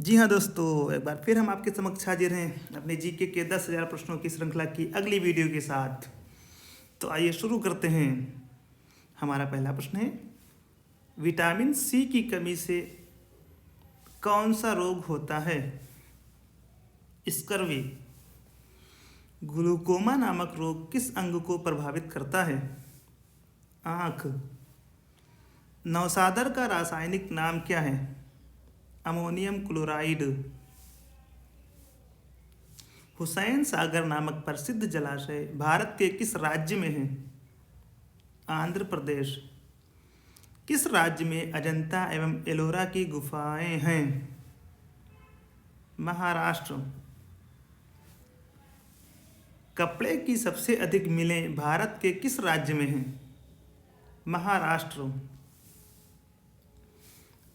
जी हाँ दोस्तों, एक बार फिर हम आपके समक्ष हाजिर हैं अपने जीके के 10,000 प्रश्नों की श्रृंखला की अगली वीडियो के साथ। तो आइए शुरू करते हैं। हमारा पहला प्रश्न है, विटामिन सी की कमी से कौन सा रोग होता है? स्कर्वी। ग्लूकोमा नामक रोग किस अंग को प्रभावित करता है? आँख। नौसादर का रासायनिक नाम क्या है? Ammonium chloride. हुसैन सागर नामक प्रसिद्ध जलाशय भारत के किस राज्य में है? आंध्र प्रदेश। किस राज्य में अजंता एवं एलोरा की गुफाएं हैं? महाराष्ट्र। कपड़े की सबसे अधिक मिलें भारत के किस राज्य में हैं? महाराष्ट्र।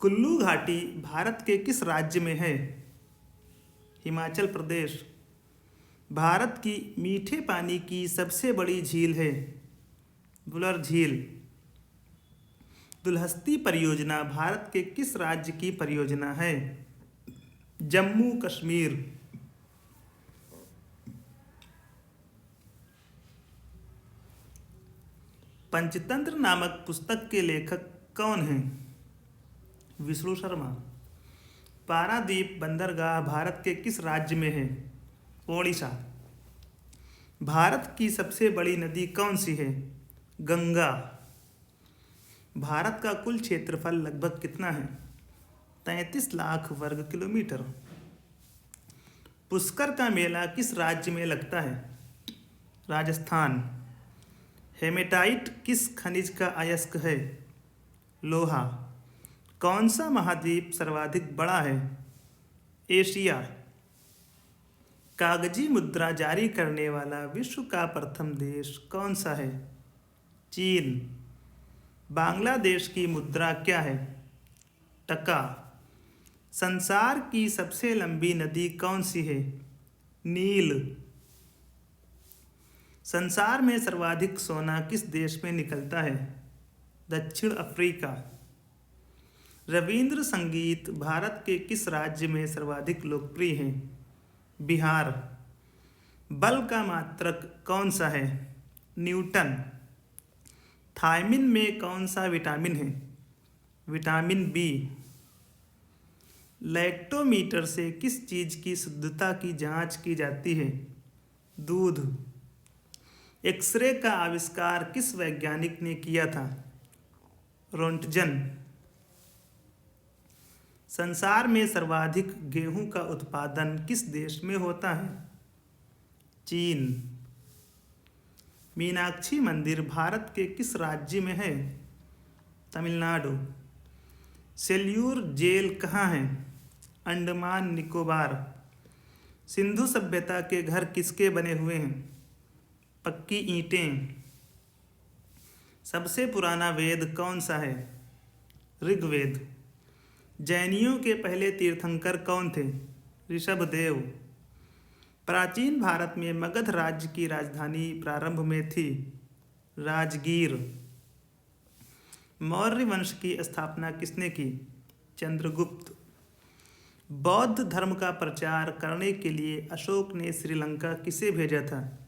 कुल्लू घाटी भारत के किस राज्य में है? हिमाचल प्रदेश। भारत की मीठे पानी की सबसे बड़ी झील है? बुलर झील। दुलहस्ती परियोजना भारत के किस राज्य की परियोजना है? जम्मू कश्मीर। पंचतंत्र नामक पुस्तक के लेखक कौन हैं? विष्णु शर्मा। पारादीप बंदरगाह भारत के किस राज्य में है? ओडिशा। भारत की सबसे बड़ी नदी कौन सी है? गंगा। भारत का कुल क्षेत्रफल लगभग कितना है? 33 लाख वर्ग किलोमीटर। पुष्कर का मेला किस राज्य में लगता है? राजस्थान। हेमेटाइट किस खनिज का अयस्क है? लोहा। कौन सा महाद्वीप सर्वाधिक बड़ा है? एशिया। कागजी मुद्रा जारी करने वाला विश्व का प्रथम देश कौन सा है? चीन। बांग्लादेश की मुद्रा क्या है? टका। संसार की सबसे लंबी नदी कौन सी है? नील। संसार में सर्वाधिक सोना किस देश में निकलता है? दक्षिण अफ्रीका। रविंद्र संगीत भारत के किस राज्य में सर्वाधिक लोकप्रिय है? बिहार। बल का मात्रक कौन सा है? न्यूटन। थायमिन में कौन सा विटामिन है? Vitamin B. लैक्टोमीटर से किस चीज़ की शुद्धता की जांच की जाती है? दूध। एक्सरे का आविष्कार किस वैज्ञानिक ने किया था? रोंटजन। संसार में सर्वाधिक गेहूं का उत्पादन किस देश में होता है? चीन। मीनाक्षी मंदिर भारत के किस राज्य में है? तमिलनाडु। सेल्यूर जेल कहाँ है? अंडमान निकोबार। सिंधु सभ्यता के घर किसके बने हुए हैं? पक्की ईंटें। सबसे पुराना वेद कौन सा है? ऋग्वेद। जैनियों के पहले तीर्थंकर कौन थे? ऋषभदेव। प्राचीन भारत में मगध राज्य की राजधानी प्रारंभ में थी? राजगीर। मौर्य वंश की स्थापना किसने की? चंद्रगुप्त। बौद्ध धर्म का प्रचार करने के लिए अशोक ने श्रीलंका किसे भेजा था?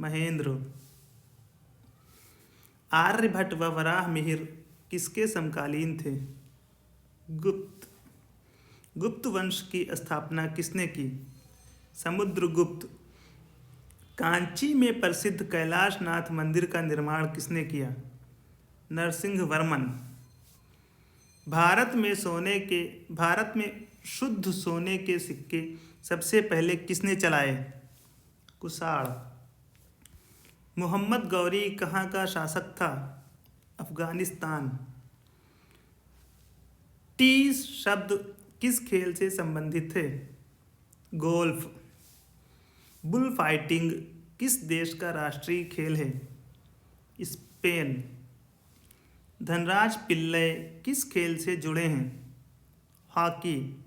महेंद्र। आर्यभट्ट व वराह मिहिर किसके समकालीन थे? गुप्त। गुप्त वंश की स्थापना किसने की? समुद्रगुप्त। कांची में प्रसिद्ध कैलाशनाथ मंदिर का निर्माण किसने किया? नरसिंह वर्मन। भारत में शुद्ध सोने के सिक्के सबसे पहले किसने चलाए? कुषाण। मोहम्मद गौरी कहाँ का शासक था? अफगानिस्तान। टी शब्द किस खेल से संबंधित है? गोल्फ। बुल फाइटिंग किस देश का राष्ट्रीय खेल है? स्पेन। धनराज पिल्लई किस खेल से जुड़े हैं? हॉकी।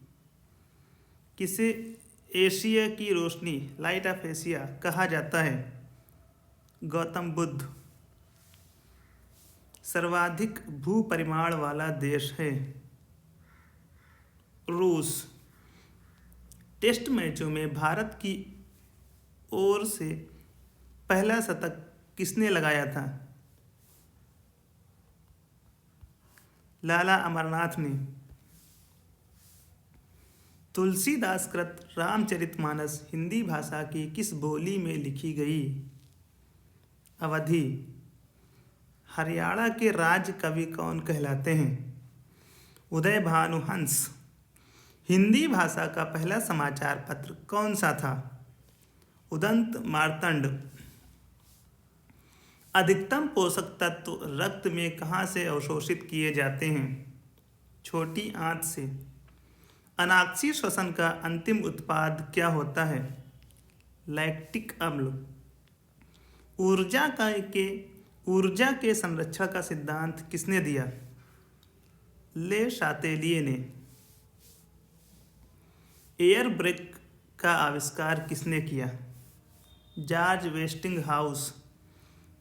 किसे एशिया की रोशनी लाइट ऑफ एशिया कहा जाता है? गौतम बुद्ध। सर्वाधिक भू परिमाण वाला देश है? रूस। टेस्ट मैचों में भारत की ओर से पहला शतक किसने लगाया था? लाला अमरनाथ ने। तुलसीदास कृत रामचरितमानस हिंदी भाषा की किस बोली में लिखी गई? अवधी। हरियाणा के राज्य कवि कौन कहलाते हैं? उदय भानु हंस। हिंदी भाषा का पहला समाचार पत्र कौन सा था? उदंत मार्तंड। अधिकतम पोषक तत्व रक्त में कहाँ से अवशोषित किए जाते हैं? छोटी आंत से। अनाक्षी श्वसन का अंतिम उत्पाद क्या होता है? लैक्टिक अम्ल। ऊर्जा के संरक्षण का सिद्धांत किसने दिया? ले शातेलिए ने। एयर ब्रेक का आविष्कार किसने किया? George Westinghouse.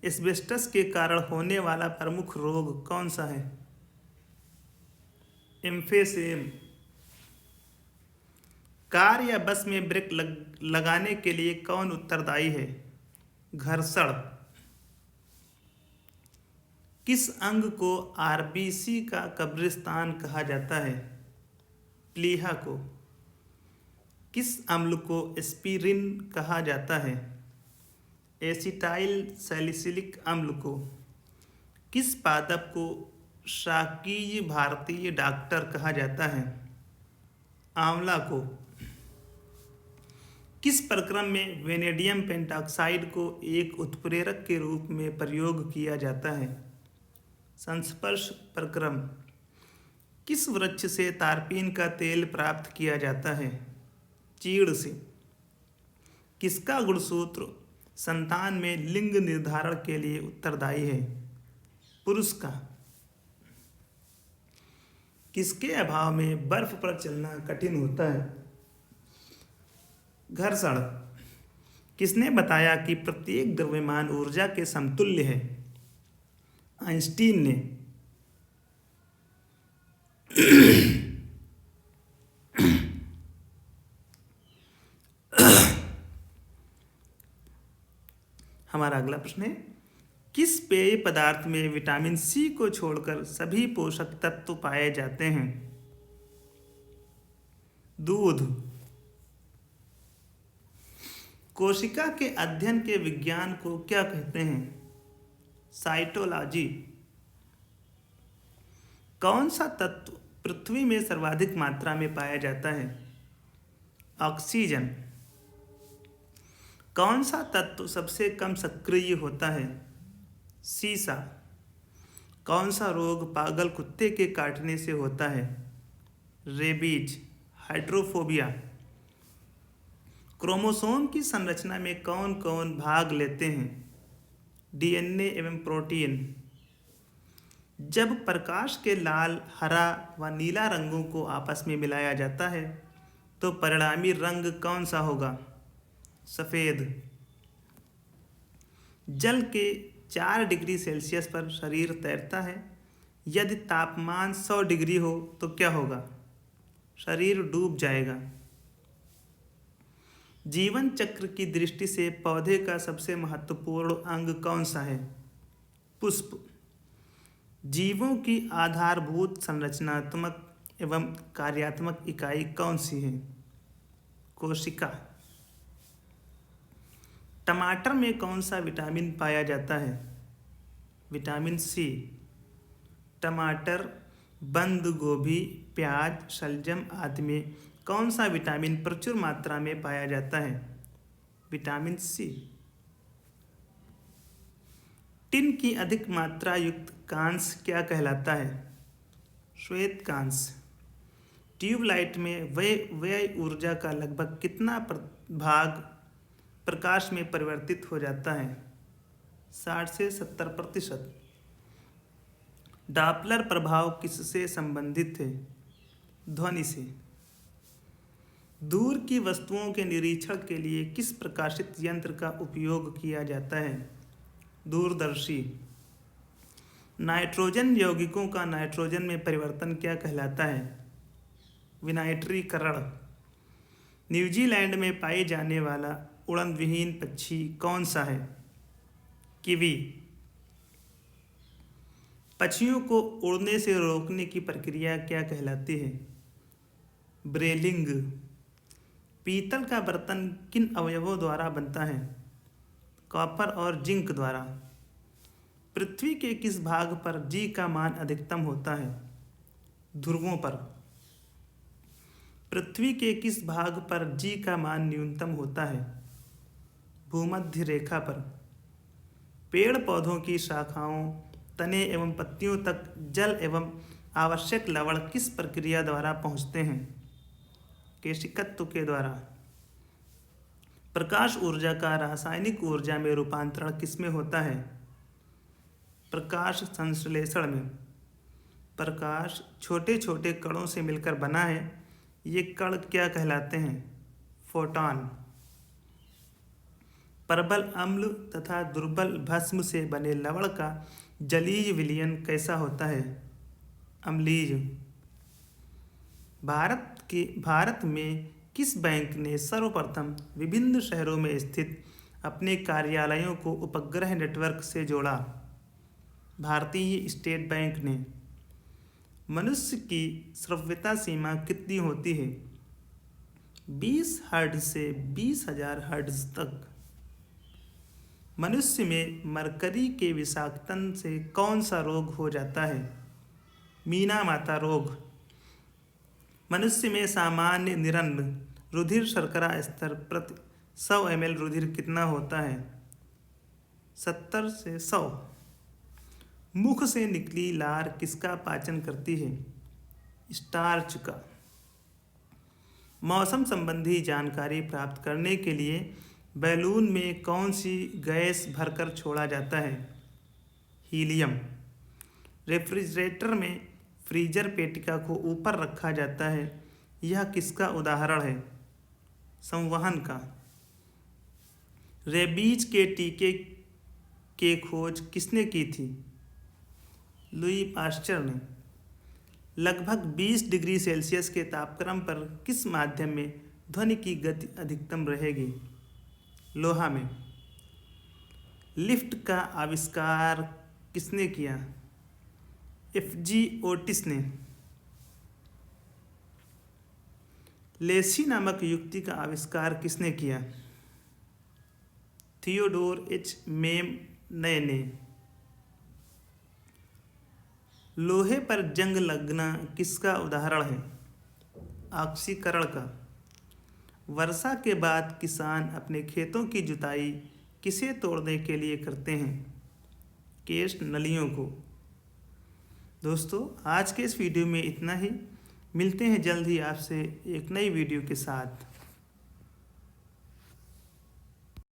एस्बेस्टस के कारण होने वाला प्रमुख रोग कौन सा है? एम्फेसेम। कार या बस में ब्रेक लगाने के लिए कौन उत्तरदायी है? घर्षण। किस अंग को आरबीसी का कब्रिस्तान कहा जाता है? प्लीहा को। किस अम्ल को एस्पिरिन कहा जाता है? एसिटाइल सैलिसिलिक अम्ल को। किस पादप को शाकीय भारतीय डॉक्टर कहा जाता है? आंवला को। किस प्रक्रम में वेनेडियम पेंटॉक्साइड को एक उत्प्रेरक के रूप में प्रयोग किया जाता है? संस्पर्श प्रक्रम। किस वृक्ष से तारपीन का तेल प्राप्त किया जाता है? चीड़ से। किसका गुणसूत्र संतान में लिंग निर्धारण के लिए उत्तरदायी है? पुरुष का। किसके अभाव में बर्फ पर चलना कठिन होता है? घर्षण। किसने बताया कि प्रत्येक द्रव्यमान ऊर्जा के समतुल्य है? आइंस्टीन ने। हमारा अगला प्रश्न है, किस पेय पदार्थ में विटामिन सी को छोड़कर सभी पोषक तत्व पाए जाते हैं? दूध। कोशिका के अध्ययन के विज्ञान को क्या कहते हैं? साइटोलॉजी। कौन सा तत्व पृथ्वी में सर्वाधिक मात्रा में पाया जाता है? ऑक्सीजन। कौन सा तत्व सबसे कम सक्रिय होता है? सीसा। कौन सा रोग पागल कुत्ते के काटने से होता है? रेबीज। हाइड्रोफोबिया। क्रोमोसोम की संरचना में कौन कौन भाग लेते हैं? डीएनए एवं प्रोटीन। जब प्रकाश के लाल, हरा व नीला रंगों को आपस में मिलाया जाता है तो परिणामी रंग कौन सा होगा? सफ़ेद। जल के 4 डिग्री सेल्सियस पर शरीर तैरता है। यदि तापमान 100 डिग्री हो तो क्या होगा? शरीर डूब जाएगा। जीवन चक्र की दृष्टि से पौधे का सबसे महत्वपूर्ण अंग कौन सा है? पुष्प। जीवों की आधारभूत संरचनात्मक एवं कार्यात्मक इकाई कौन सी है? कोशिका। टमाटर में कौन सा विटामिन पाया जाता है? Vitamin C. टमाटर, बंद गोभी, प्याज, शलजम आदि में कौन सा विटामिन प्रचुर मात्रा में पाया जाता है? विटामिन सी। टिन की अधिक मात्रा युक्त कांस क्या कहलाता है? श्वेत कांस। ट्यूबलाइट में व्यय ऊर्जा का लगभग कितना भाग प्रकाश में परिवर्तित हो जाता है? 60 से 70%। डॉपलर प्रभाव किससे संबंधित है? ध्वनि से। दूर की वस्तुओं के निरीक्षण के लिए किस प्रकाशित यंत्र का उपयोग किया जाता है? दूरदर्शी। नाइट्रोजन यौगिकों का नाइट्रोजन में परिवर्तन क्या कहलाता है? विनाइट्रीकरण। न्यूजीलैंड में पाए जाने वाला उड़न विहीन पक्षी कौन सा है? किवी। पक्षियों को उड़ने से रोकने की प्रक्रिया क्या कहलाती है? ब्रेलिंग। पीतल का बर्तन किन अवयवों द्वारा बनता है? कॉपर और जिंक द्वारा। पृथ्वी के किस भाग पर जी का मान अधिकतम होता है? ध्रुवों पर। पृथ्वी के किस भाग पर जी का मान न्यूनतम होता है? भूमध्य रेखा पर। पेड़ पौधों की शाखाओं, तने एवं पत्तियों तक जल एवं आवश्यक लवण किस प्रक्रिया द्वारा पहुँचते हैं? केशिकत्व के द्वारा। प्रकाश ऊर्जा का रासायनिक ऊर्जा में रूपांतरण किसमें होता है? प्रकाश संश्लेषण में। प्रकाश छोटे छोटे कणों से मिलकर बना है। ये कण क्या कहलाते हैं? फोटॉन। प्रबल अम्ल तथा दुर्बल भस्म से बने लवण का जलीय विलयन कैसा होता है? अम्लीय। भारत में किस बैंक ने सर्वप्रथम विभिन्न शहरों में स्थित अपने कार्यालयों को उपग्रह नेटवर्क से जोड़ा? भारतीय स्टेट बैंक ने। मनुष्य की श्रव्यता सीमा कितनी होती है? 20 हर्ट्ज से 20,000 हर्ट्ज तक। मनुष्य में मरकरी के विषाक्तन से कौन सा रोग हो जाता है? मीना माता रोग। मनुष्य में सामान्य निरन्न रुधिर शर्करा स्तर प्रति 100 ml रुधिर कितना होता है? 70 से 100। मुख से निकली लार किसका पाचन करती है? स्टार्च का। मौसम संबंधी जानकारी प्राप्त करने के लिए बैलून में कौन सी गैस भरकर छोड़ा जाता है? हीलियम। रेफ्रिजरेटर में फ्रीजर पेटिका को ऊपर रखा जाता है, यह किसका उदाहरण है? संवहन का। रेबीज के टीके के खोज किसने की थी? लुई पास्चर ने। लगभग 20 डिग्री सेल्सियस के तापक्रम पर किस माध्यम में ध्वनि की गति अधिकतम रहेगी? लोहा में। लिफ्ट का आविष्कार किसने किया? F.G. ओटिस ने। लेसी नामक युक्ति का आविष्कार किसने किया? थियोडोर एच मेमनय ने। लोहे पर जंग लगना किसका उदाहरण है? ऑक्सीकरण का। वर्षा के बाद किसान अपने खेतों की जुताई किसे तोड़ने के लिए करते हैं? केश नलियों को। दोस्तों, आज के इस वीडियो में इतना ही। मिलते हैं जल्द ही आपसे एक नई वीडियो के साथ।